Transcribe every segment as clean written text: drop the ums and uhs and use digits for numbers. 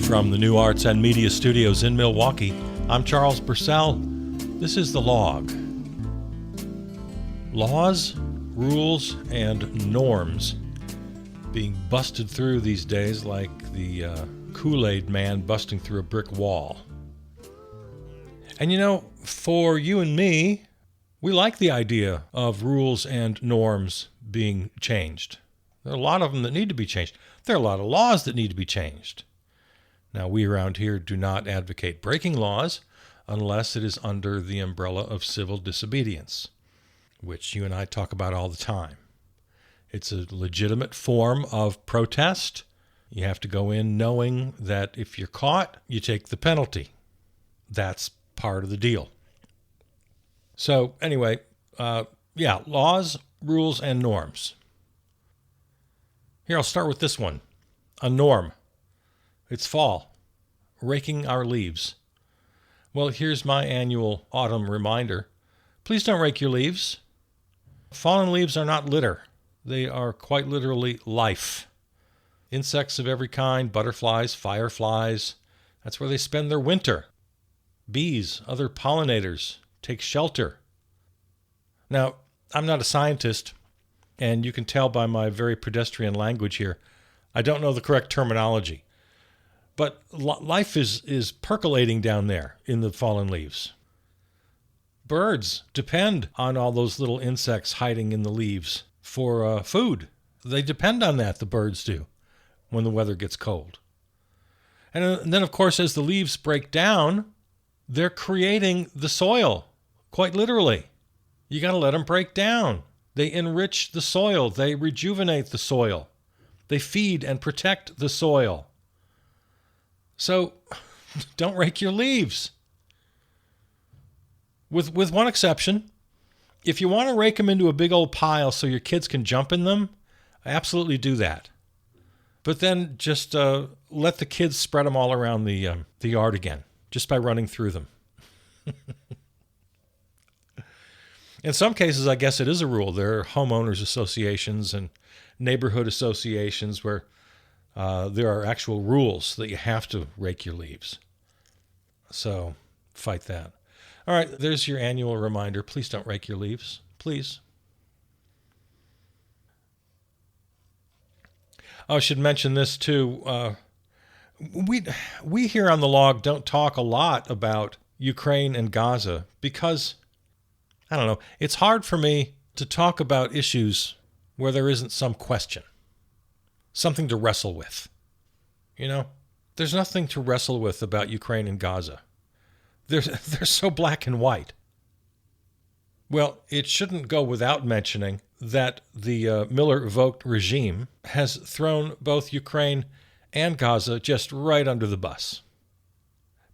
From the New Arts and Media Studios in Milwaukee, I'm Charles Purcell. This is The Log. Laws, rules, and norms being busted through these days like the Kool-Aid man busting through a brick wall. And you know, for you and me, we like the idea of rules and norms being changed. There are a lot of them that need to be changed. There are a lot of laws that need to be changed. Now, we around here do not advocate breaking laws unless it is under the umbrella of civil disobedience, which you and I talk about all the time. It's a legitimate form of protest. You have to go in knowing that if you're caught, you take the penalty. That's part of the deal. So anyway, laws, rules, and norms. Here, I'll start with this one. A norm. It's fall. Raking our leaves. Well, here's my annual autumn reminder. Please don't rake your leaves. Fallen leaves are not litter. They are quite literally life. Insects of every kind, butterflies, fireflies, that's where they spend their winter. Bees, other pollinators, take shelter. Now, I'm not a scientist, and you can tell by my very pedestrian language here, I don't know the correct terminology. But life is percolating down there in the fallen leaves. Birds depend on all those little insects hiding in the leaves for food. They depend on that, the birds do, when the weather gets cold. And then, of course, as the leaves break down, they're creating the soil, quite literally. You got to let them break down. They enrich the soil. They rejuvenate the soil. They feed and protect the soil. So don't rake your leaves. With one exception, if you want to rake them into a big old pile so your kids can jump in them, absolutely do that. But then just let the kids spread them all around the yard again, just by running through them. In some cases, I guess it is a rule. There are homeowners associations and neighborhood associations where there are actual rules that you have to rake your leaves. So fight that. All right, there's your annual reminder. Please don't rake your leaves. Please. I should mention this too. We here on The Log don't talk a lot about Ukraine and Gaza because, I don't know, it's hard for me to talk about issues where there isn't some question. Something to wrestle with. You know, there's nothing to wrestle with about Ukraine and Gaza. They're so black and white. Well, it shouldn't go without mentioning that the Miller-Vogt regime has thrown both Ukraine and Gaza just right under the bus.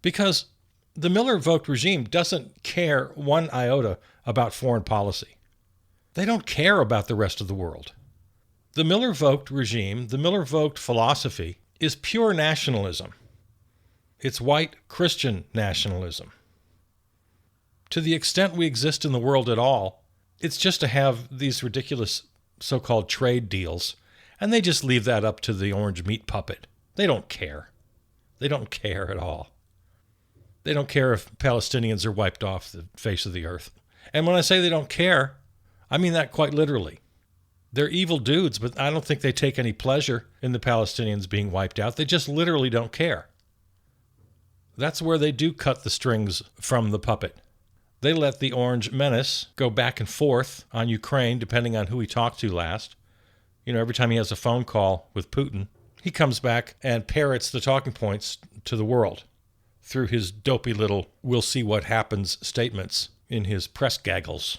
Because the Miller-Vogt regime doesn't care one iota about foreign policy. They don't care about the rest of the world. The Miller-Vogt regime, the Miller-Vogt philosophy, is pure nationalism. It's white Christian nationalism. To the extent we exist in the world at all, it's just to have these ridiculous so-called trade deals, and they just leave that up to the orange meat puppet. They don't care. They don't care at all. They don't care if Palestinians are wiped off the face of the earth. And when I say they don't care, I mean that quite literally. They're evil dudes, but I don't think they take any pleasure in the Palestinians being wiped out. They just literally don't care. That's where they do cut the strings from the puppet. They let the orange menace go back and forth on Ukraine, depending on who he talked to last. You know, every time he has a phone call with Putin, he comes back and parrots the talking points to the world through his dopey little "we'll see what happens" statements in his press gaggles,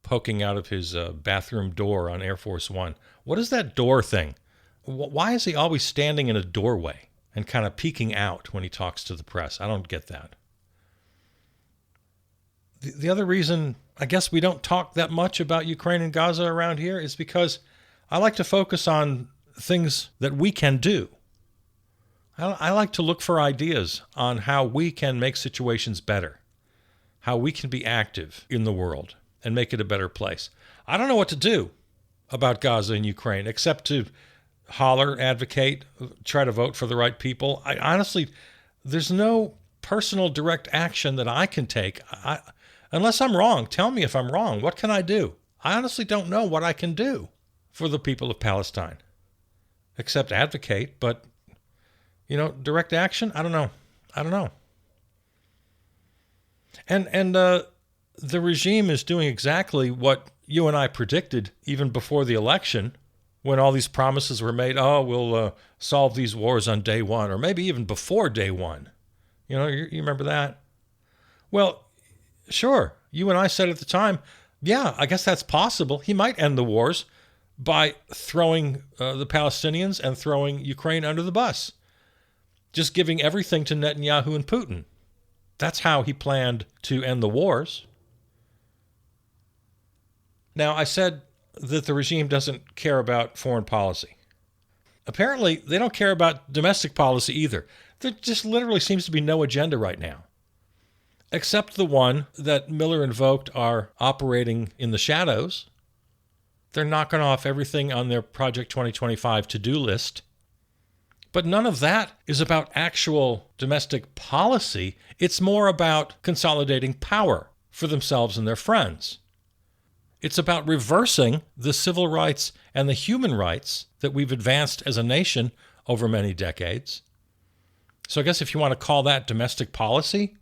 poking out of his bathroom door on Air Force One. What is that door thing? Why is he always standing in a doorway and kind of peeking out when he talks to the press? I don't get that. The other reason I guess we don't talk that much about Ukraine and Gaza around here is because I like to focus on things that we can do. I like to look for ideas on how we can make situations better, how we can be active in the world and make it a better place. I don't know what to do about Gaza and Ukraine except to holler, advocate, try to vote for the right people. I honestly, there's no personal direct action that I can take. Unless I'm wrong, tell me if I'm wrong. What can I do? I honestly don't know what I can do for the people of Palestine, except advocate. But, direct action, I don't know. And the regime is doing exactly what you and I predicted even before the election, when all these promises were made. Oh, we'll solve these wars on day one, or maybe even before day one. You remember that? Well, sure. You and I said at the time, yeah, I guess that's possible. He might end the wars by throwing the Palestinians and throwing Ukraine under the bus, just giving everything to Netanyahu and Putin. That's how he planned to end the wars. Now, I said that the regime doesn't care about foreign policy. Apparently, they don't care about domestic policy either. There just literally seems to be no agenda right now, except the one that Miller invoked are operating in the shadows. They're knocking off everything on their Project 2025 to-do list. But none of that is about actual domestic policy. It's more about consolidating power for themselves and their friends. It's about reversing the civil rights and the human rights that we've advanced as a nation over many decades. So I guess if you want to call that domestic policy,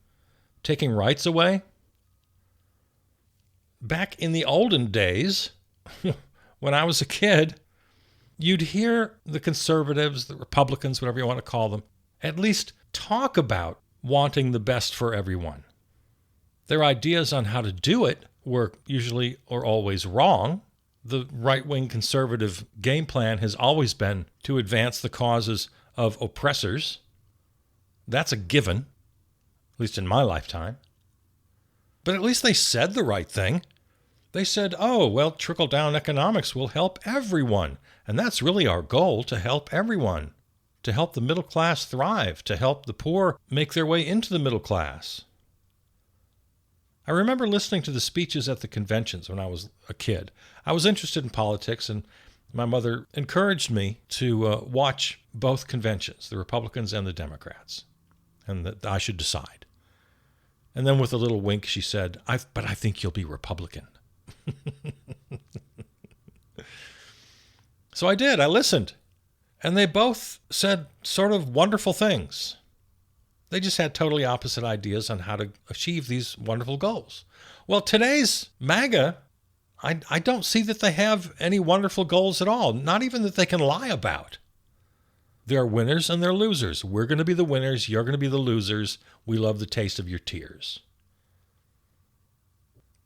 taking rights away. Back in the olden days, when I was a kid, you'd hear the conservatives, the Republicans, whatever you want to call them, at least talk about wanting the best for everyone. Their ideas on how to do it were usually or always wrong. The right-wing conservative game plan has always been to advance the causes of oppressors. That's a given, at least in my lifetime. But at least they said the right thing. They said, trickle-down economics will help everyone. And that's really our goal, to help everyone, to help the middle class thrive, to help the poor make their way into the middle class. I remember listening to the speeches at the conventions when I was a kid. I was interested in politics, and my mother encouraged me to watch both conventions, the Republicans and the Democrats, and that I should decide. And then with a little wink, she said, but I think you'll be Republican. So I did. I listened. And they both said sort of wonderful things. They just had totally opposite ideas on how to achieve these wonderful goals. Well, today's MAGA, I don't see that they have any wonderful goals at all, not even that they can lie about. There are winners and there are losers. We're going to be the winners. You're going to be the losers. We love the taste of your tears.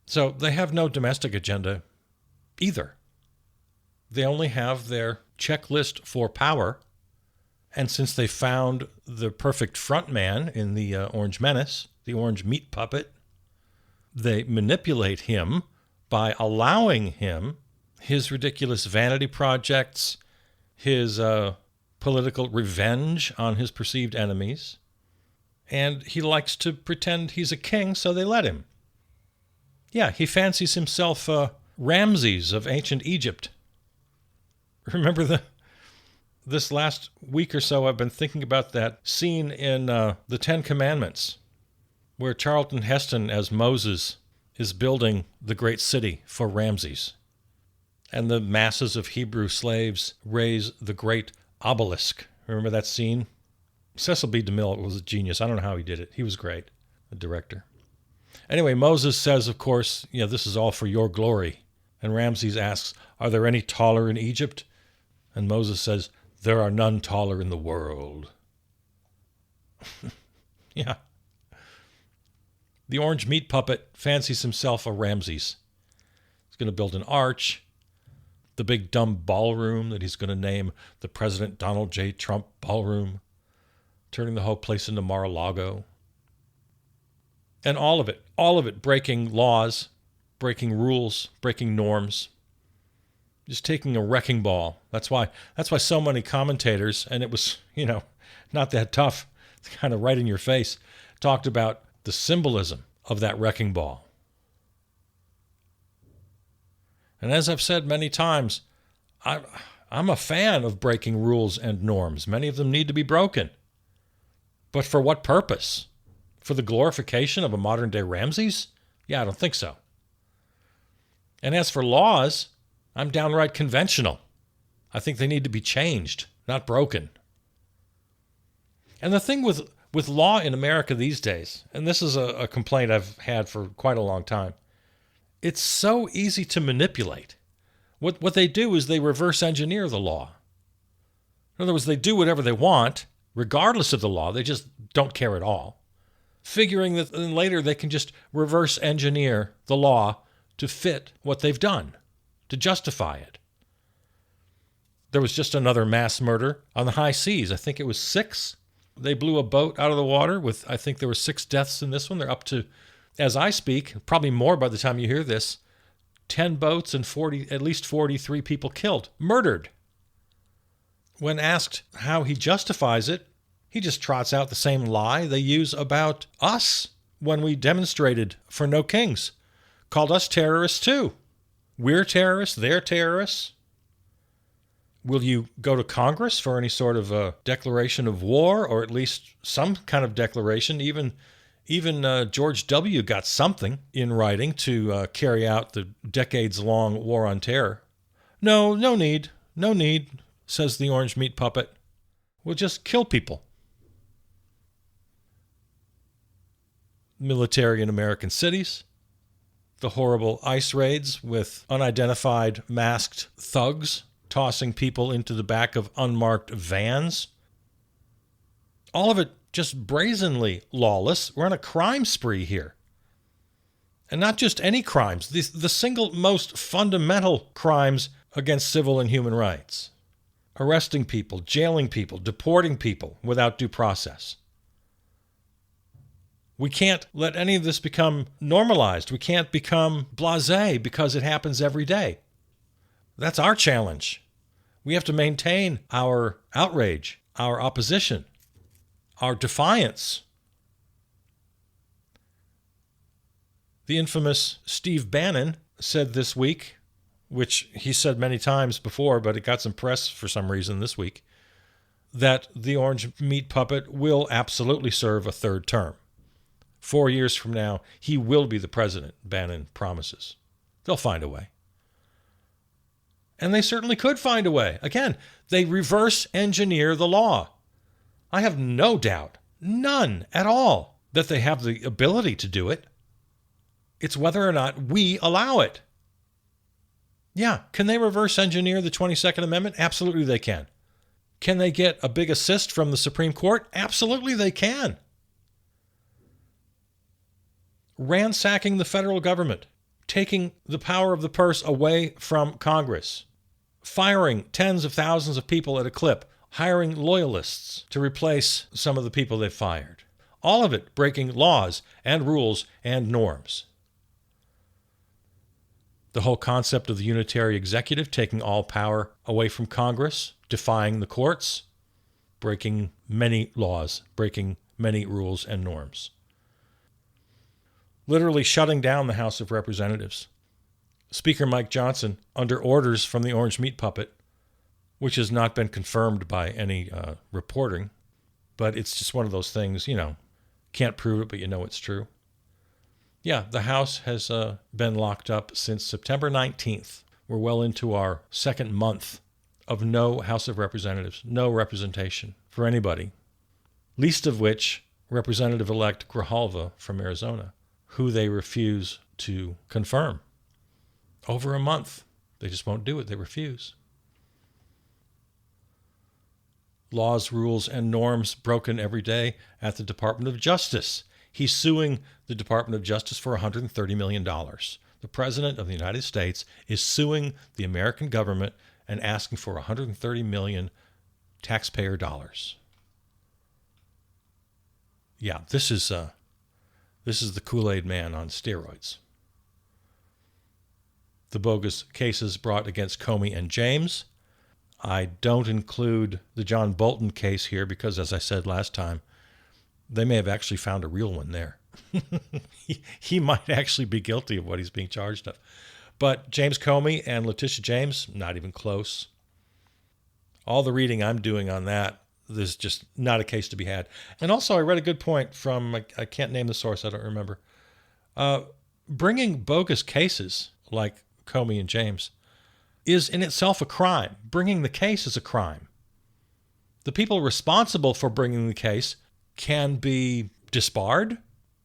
So they have no domestic agenda either. They only have their checklist for power. And since they found the perfect front man in the Orange Menace, the orange meat puppet, they manipulate him by allowing him his ridiculous vanity projects, his political revenge on his perceived enemies. And he likes to pretend he's a king, so they let him. Yeah, he fancies himself Ramses of ancient Egypt. Remember this last week or so, I've been thinking about that scene in the Ten Commandments, where Charlton Heston, as Moses, is building the great city for Ramses. And the masses of Hebrew slaves raise the great obelisk. Remember that scene? Cecil B. DeMille was a genius. I don't know how he did it. He was great, the director. Anyway, Moses says, of course, this is all for your glory. And Ramses asks, are there any taller in Egypt? And Moses says, there are none taller in the world. Yeah. The orange meat puppet fancies himself a Ramses. He's going to build an arch, the big dumb ballroom that he's going to name the President Donald J. Trump Ballroom, turning the whole place into Mar-a-Lago. And all of it breaking laws, breaking rules, breaking norms. Just taking a wrecking ball. That's why so many commentators, and it was, not that tough, kind of right in your face, talked about the symbolism of that wrecking ball. And as I've said many times, I'm a fan of breaking rules and norms. Many of them need to be broken. But for what purpose? For the glorification of a modern-day Ramses? Yeah, I don't think so. And as for laws, I'm downright conventional. I think they need to be changed, not broken. And the thing with law in America these days, and this is a complaint I've had for quite a long time, it's so easy to manipulate. What they do is they reverse engineer the law. In other words, they do whatever they want, regardless of the law. They just don't care at all, figuring that then later they can just reverse engineer the law to fit what they've done, to justify it. There was just another mass murder on the high seas. I think it was 6. They blew a boat out of the water with, I think there were 6 deaths in this one. They're up to, as I speak, probably more by the time you hear this, 10 boats and at least 43 people killed, murdered. When asked how he justifies it, he just trots out the same lie they use about us when we demonstrated for No Kings. Called us terrorists too. We're terrorists, they're terrorists. Will you go to Congress for any sort of a declaration of war, or at least some kind of declaration? Even George W. got something in writing to carry out the decades-long war on terror. No need, says the orange meat puppet. We'll just kill people. Military in American cities. The horrible ICE raids with unidentified masked thugs tossing people into the back of unmarked vans. All of it just brazenly lawless. We're on a crime spree here. And not just any crimes, the single most fundamental crimes against civil and human rights. Arresting people, jailing people, deporting people without due process. We can't let any of this become normalized. We can't become blasé because it happens every day. That's our challenge. We have to maintain our outrage, our opposition, our defiance. The infamous Steve Bannon said this week, which he said many times before, but it got some press for some reason this week, that the orange meat puppet will absolutely serve a third term. 4 years from now, he will be the president, Bannon promises. They'll find a way. And they certainly could find a way. Again, they reverse engineer the law. I have no doubt, none at all, that they have the ability to do it. It's whether or not we allow it. Yeah, can they reverse engineer the 22nd Amendment? Absolutely they can. Can they get a big assist from the Supreme Court? Absolutely they can. Ransacking the federal government, taking the power of the purse away from Congress, firing tens of thousands of people at a clip, hiring loyalists to replace some of the people they fired. All of it breaking laws and rules and norms. The whole concept of the unitary executive taking all power away from Congress, defying the courts, breaking many laws, breaking many rules and norms. Literally shutting down the House of Representatives. Speaker Mike Johnson, under orders from the orange meat puppet, which has not been confirmed by any reporting, but it's just one of those things, can't prove it, but you know it's true. Yeah, the House has been locked up since September 19th. We're well into our second month of no House of Representatives, no representation for anybody, least of which Representative-elect Grijalva from Arizona, who they refuse to confirm. Over a month. They just won't do it. They refuse. Laws, rules, and norms broken every day at the Department of Justice. He's suing the Department of Justice for $130 million. The President of the United States is suing the American government and asking for $130 million taxpayer dollars. Yeah, this is the Kool-Aid man on steroids. The bogus cases brought against Comey and James. I don't include the John Bolton case here because, as I said last time, they may have actually found a real one there. he might actually be guilty of what he's being charged of. But James Comey and Letitia James, not even close. All the reading I'm doing on that, there's just not a case to be had. And also, I read a good point from, I can't name the source, I don't remember. Bringing bogus cases like Comey and James is in itself a crime. Bringing the case is a crime. The people responsible for bringing the case can be disbarred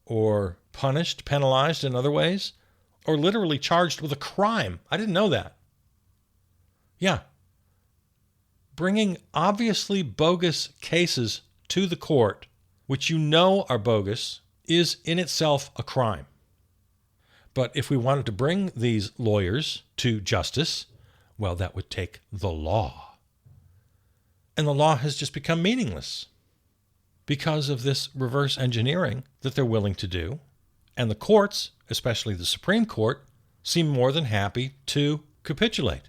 or punished, penalized in other ways, or literally charged with a crime. I didn't know that. Yeah. Bringing obviously bogus cases to the court, which you know are bogus, is in itself a crime. But if we wanted to bring these lawyers to justice, well, that would take the law. And the law has just become meaningless because of this reverse engineering that they're willing to do. And the courts, especially the Supreme Court, seem more than happy to capitulate,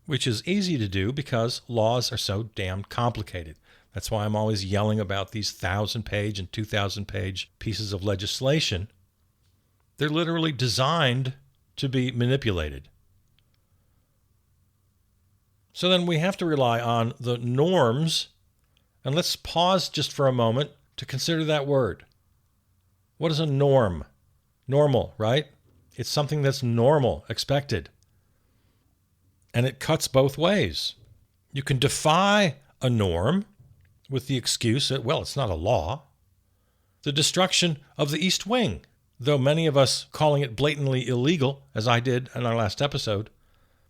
which is easy to do because laws are so damn complicated. That's why I'm always yelling about these 1,000-page and 2,000-page pieces of legislation. They're literally designed to be manipulated. So then we have to rely on the norms, and let's pause just for a moment to consider that word. What is a norm? Normal, right? It's something that's normal, expected. And it cuts both ways. You can defy a norm with the excuse that, well, it's not a law. The destruction of the East Wing, though many of us calling it blatantly illegal, as I did in our last episode,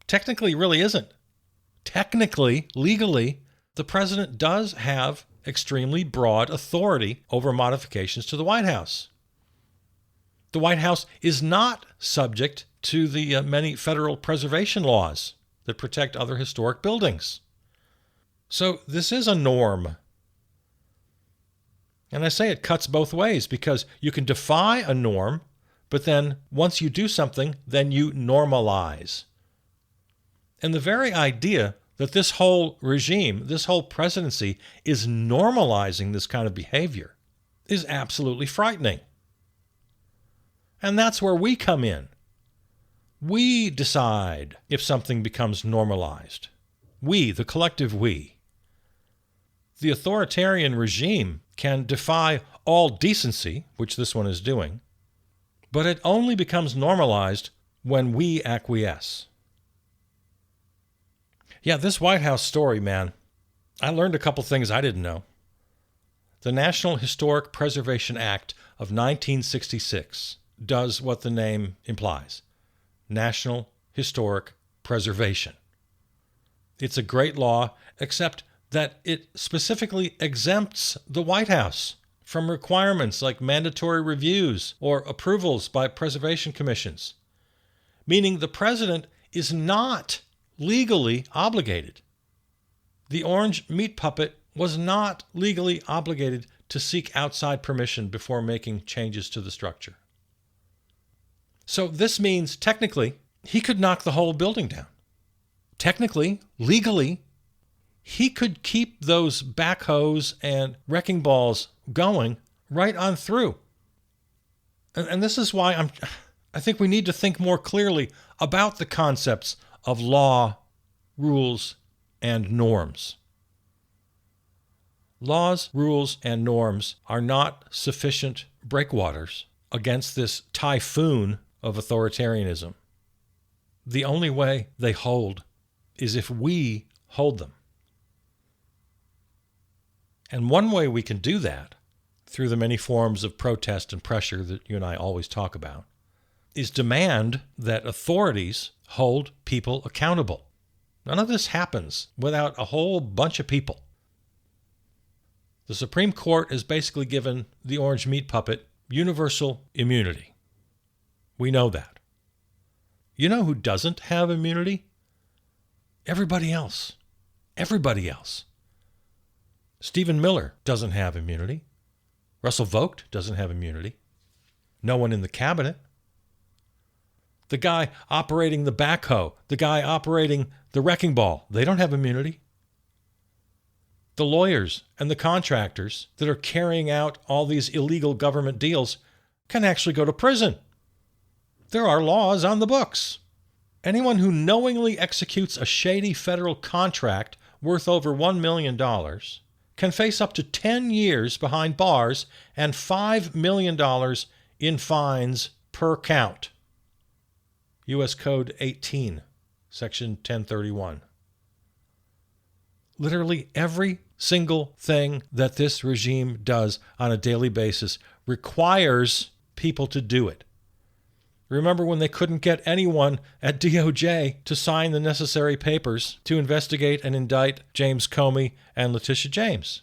technically really isn't. Technically, legally, the president does have extremely broad authority over modifications to the White House. The White House is not subject to the many federal preservation laws that protect other historic buildings. So this is a norm. And I say it cuts both ways because you can defy a norm, but then once you do something, then you normalize. And the very idea that this whole regime, this whole presidency is normalizing this kind of behavior is absolutely frightening. And that's where we come in. We decide if something becomes normalized. We, the collective we. The authoritarian regime can defy all decency, which this one is doing, but it only becomes normalized when we acquiesce. Yeah, this White House story, man, I learned a couple things I didn't know. The National Historic Preservation Act of 1966 does what the name implies. National Historic Preservation. It's a great law, except that it specifically exempts the White House from requirements like mandatory reviews or approvals by preservation commissions, meaning the president is not legally obligated. The orange meat puppet was not legally obligated to seek outside permission before making changes to the structure. So this means technically he could knock the whole building down. Technically, legally, he could keep those backhoes and wrecking balls going right on through. And this is why I think we need to think more clearly about the concepts of law, rules, and norms. Laws, rules, and norms are not sufficient breakwaters against this typhoon of authoritarianism. The only way they hold is if we hold them. And one way we can do that, through the many forms of protest and pressure that you and I always talk about, is demand that authorities hold people accountable. None of this happens without a whole bunch of people. The Supreme Court has basically given the orange meat puppet universal immunity. We know that. You know who doesn't have immunity? Everybody else. Everybody else. Stephen Miller doesn't have immunity. Russell Vogt doesn't have immunity. No one in the cabinet. The guy operating the backhoe, the guy operating the wrecking ball, they don't have immunity. The lawyers and the contractors that are carrying out all these illegal government deals can actually go to prison. There are laws on the books. Anyone who knowingly executes a shady federal contract worth over $1 million can face up to 10 years behind bars and $5 million in fines per count. U.S. Code 18, Section 1031. Literally every single thing that this regime does on a daily basis requires people to do it. Remember when they couldn't get anyone at DOJ to sign the necessary papers to investigate and indict James Comey and Letitia James?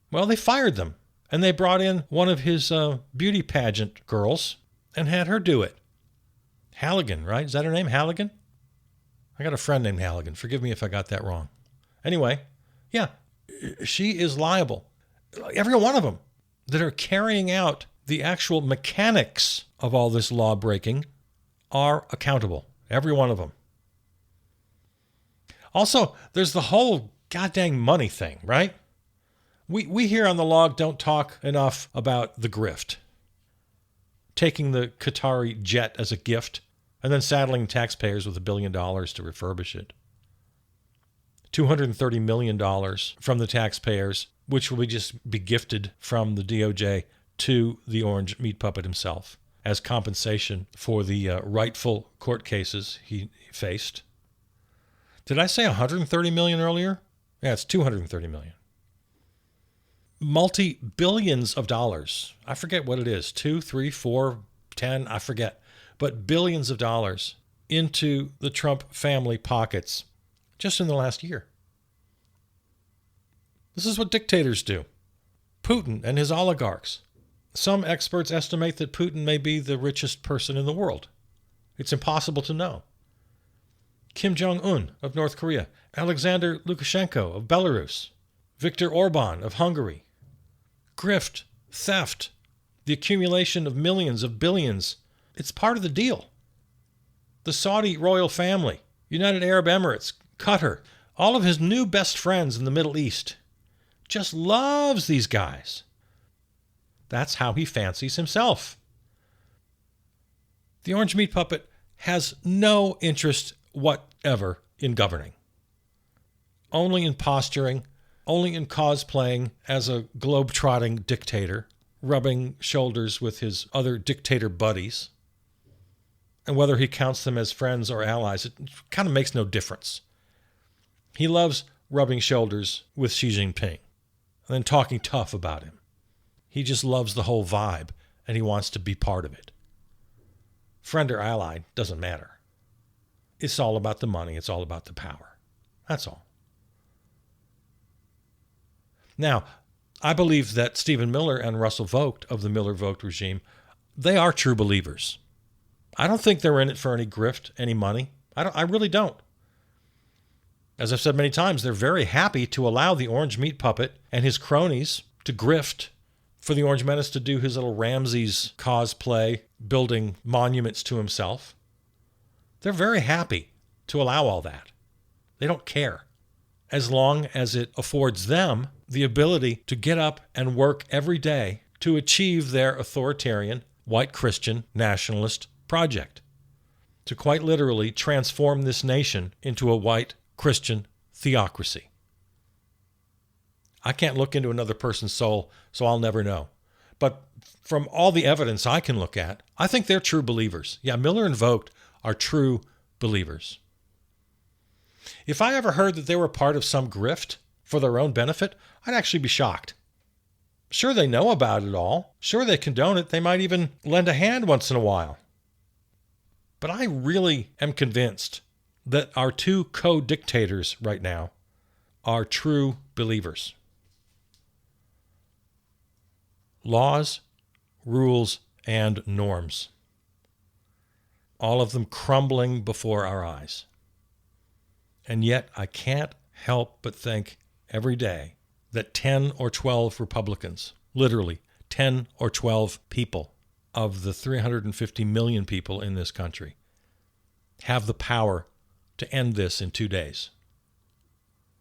Well, they fired them, and they brought in one of his beauty pageant girls and had her do it. Halligan, right? Is that her name, Halligan? I got a friend named Halligan. Forgive me if I got that wrong. Anyway, yeah, she is liable. Every one of them that are carrying out the actual mechanics of all this law breaking are accountable. Every one of them. Also, there's the whole goddamn money thing, right? We here on the log don't talk enough about the grift. Taking the Qatari jet as a gift and then saddling taxpayers with $1 billion to refurbish it. $230 million from the taxpayers, which will just be gifted from the DOJ to the orange meat puppet himself as compensation for the rightful court cases he faced. Did I say $130 million earlier? Yeah, it's $230 million. Multi-billions of dollars. I forget what it is. 2, 3, 4, 10, I forget. But billions of dollars into the Trump family pockets just in the last year. This is what dictators do. Putin and his oligarchs. Some experts estimate that Putin may be the richest person in the world. It's impossible to know. Kim Jong-un of North Korea, Alexander Lukashenko of Belarus, Viktor Orban of Hungary. Grift, theft, the accumulation of millions of billions. It's part of the deal. The Saudi royal family, United Arab Emirates, Qatar, all of his new best friends in the Middle East, just loves these guys. That's how he fancies himself. The orange meat puppet has no interest whatever in governing. Only in posturing, only in cosplaying as a globe-trotting dictator, rubbing shoulders with his other dictator buddies. And whether he counts them as friends or allies, it kind of makes no difference. He loves rubbing shoulders with Xi Jinping and then talking tough about him. He just loves the whole vibe, and he wants to be part of it. Friend or ally, doesn't matter. It's all about the money. It's all about the power. That's all. Now, I believe that Stephen Miller and Russell Vogt of the Miller-Vogt regime, they are true believers. I don't think they're in it for any grift, any money. I really don't. As I've said many times, they're very happy to allow the orange meat puppet and his cronies to grift, for the Orange Menace to do his little Ramses cosplay, building monuments to himself. They're very happy to allow all that. They don't care, as long as it affords them the ability to get up and work every day to achieve their authoritarian, white Christian, nationalist project, to quite literally transform this nation into a white Christian theocracy. I can't look into another person's soul, so I'll never know. But from all the evidence I can look at, I think they're true believers. Yeah, Miller and Vogt are true believers. If I ever heard that they were part of some grift for their own benefit, I'd actually be shocked. Sure, they know about it all. Sure, they condone it. They might even lend a hand once in a while. But I really am convinced that our two co-dictators right now are true believers. Laws, rules, and norms. All of them crumbling before our eyes. And yet I can't help but think every day that 10 or 12 Republicans, literally 10 or 12 people of the 350 million people in this country, have the power to end this in 2 days.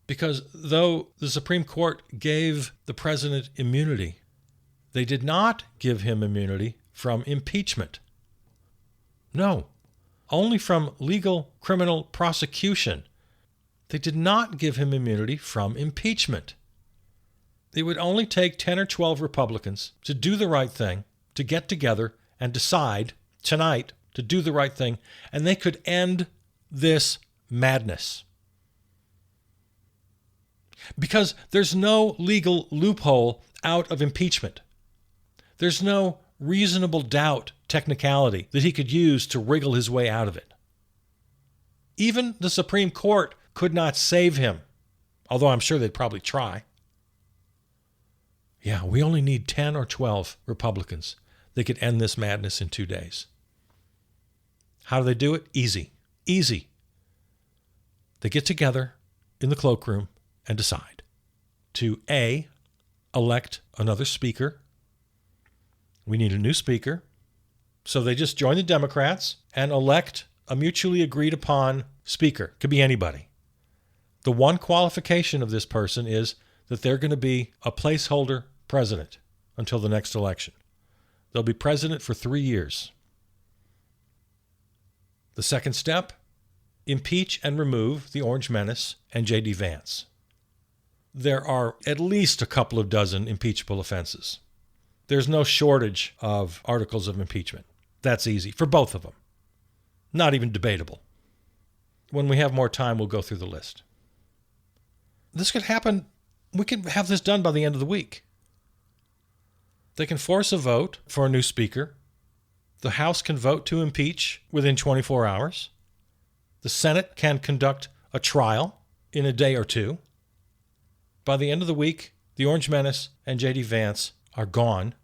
Because though the Supreme Court gave the president immunity, they did not give him immunity from impeachment. No. only from legal criminal prosecution. They did not give him immunity from impeachment. It would only take 10 or 12 Republicans to do the right thing, to get together and decide tonight to do the right thing, and they could end this madness. Because there's no legal loophole out of impeachment. There's no reasonable doubt technicality that he could use to wriggle his way out of it. Even the Supreme Court could not save him, although I'm sure they'd probably try. Yeah, we only need 10 or 12 Republicans that could end this madness in 2 days. How do they do it? Easy. Easy. They get together in the cloakroom and decide to A, elect another speaker. We need a new speaker. So they just join the Democrats and elect a mutually agreed upon speaker. Could be anybody. The one qualification of this person is that they're going to be a placeholder president until the next election. They'll be president for 3 years. The second step, impeach and remove the Orange Menace and J.D. Vance. There are at least a couple of dozen impeachable offenses. There's no shortage of articles of impeachment. That's easy for both of them. Not even debatable. When we have more time, we'll go through the list. This could happen. We could have this done by the end of the week. They can force a vote for a new speaker. The House can vote to impeach within 24 hours. The Senate can conduct a trial in a day or two. By the end of the week, the Orange Menace and J.D. Vance are gone,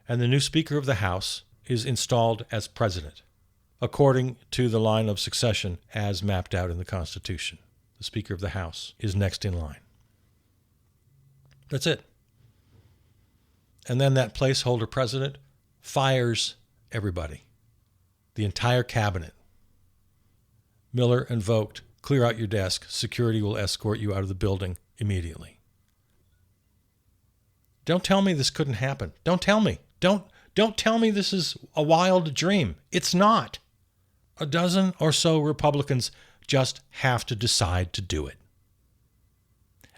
and the new Speaker of the House is installed as president, according to the line of succession as mapped out in the Constitution. The Speaker of the House is next in line. That's it. And then that placeholder president fires everybody, the entire cabinet. Miller and Vogt, clear out your desk. Security will escort you out of the building immediately. Don't tell me this couldn't happen. Don't tell me. Don't tell me this is a wild dream. It's not. A dozen or so Republicans just have to decide to do it.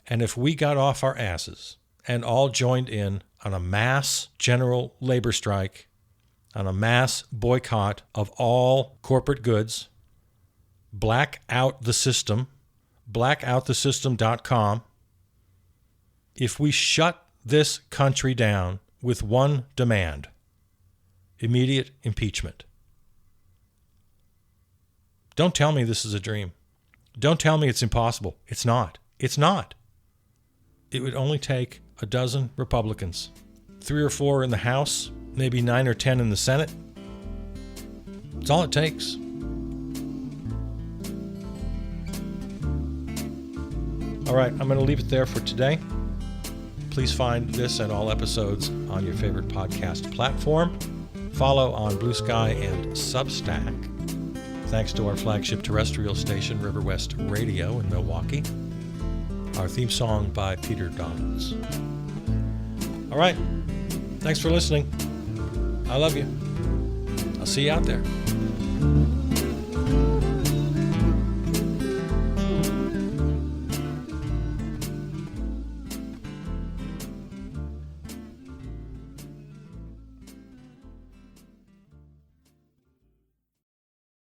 And if we got off our asses and all joined in on a mass general labor strike, on a mass boycott of all corporate goods, black out the system, blackoutthesystem.com, if we shut this country down with one demand, immediate impeachment. Don't tell me this is a dream. Don't tell me it's impossible. It's not. It's not. It would only take a dozen Republicans, 3 or 4 in the House, maybe 9 or 10 in the Senate. That's all it takes. All right, I'm going to leave it there for today. Please find this and all episodes on your favorite podcast platform. Follow on Blue Sky and Substack. Thanks to our flagship terrestrial station, River West Radio in Milwaukee. Our theme song by Peter Donalds. All right. Thanks for listening. I love you. I'll see you out there.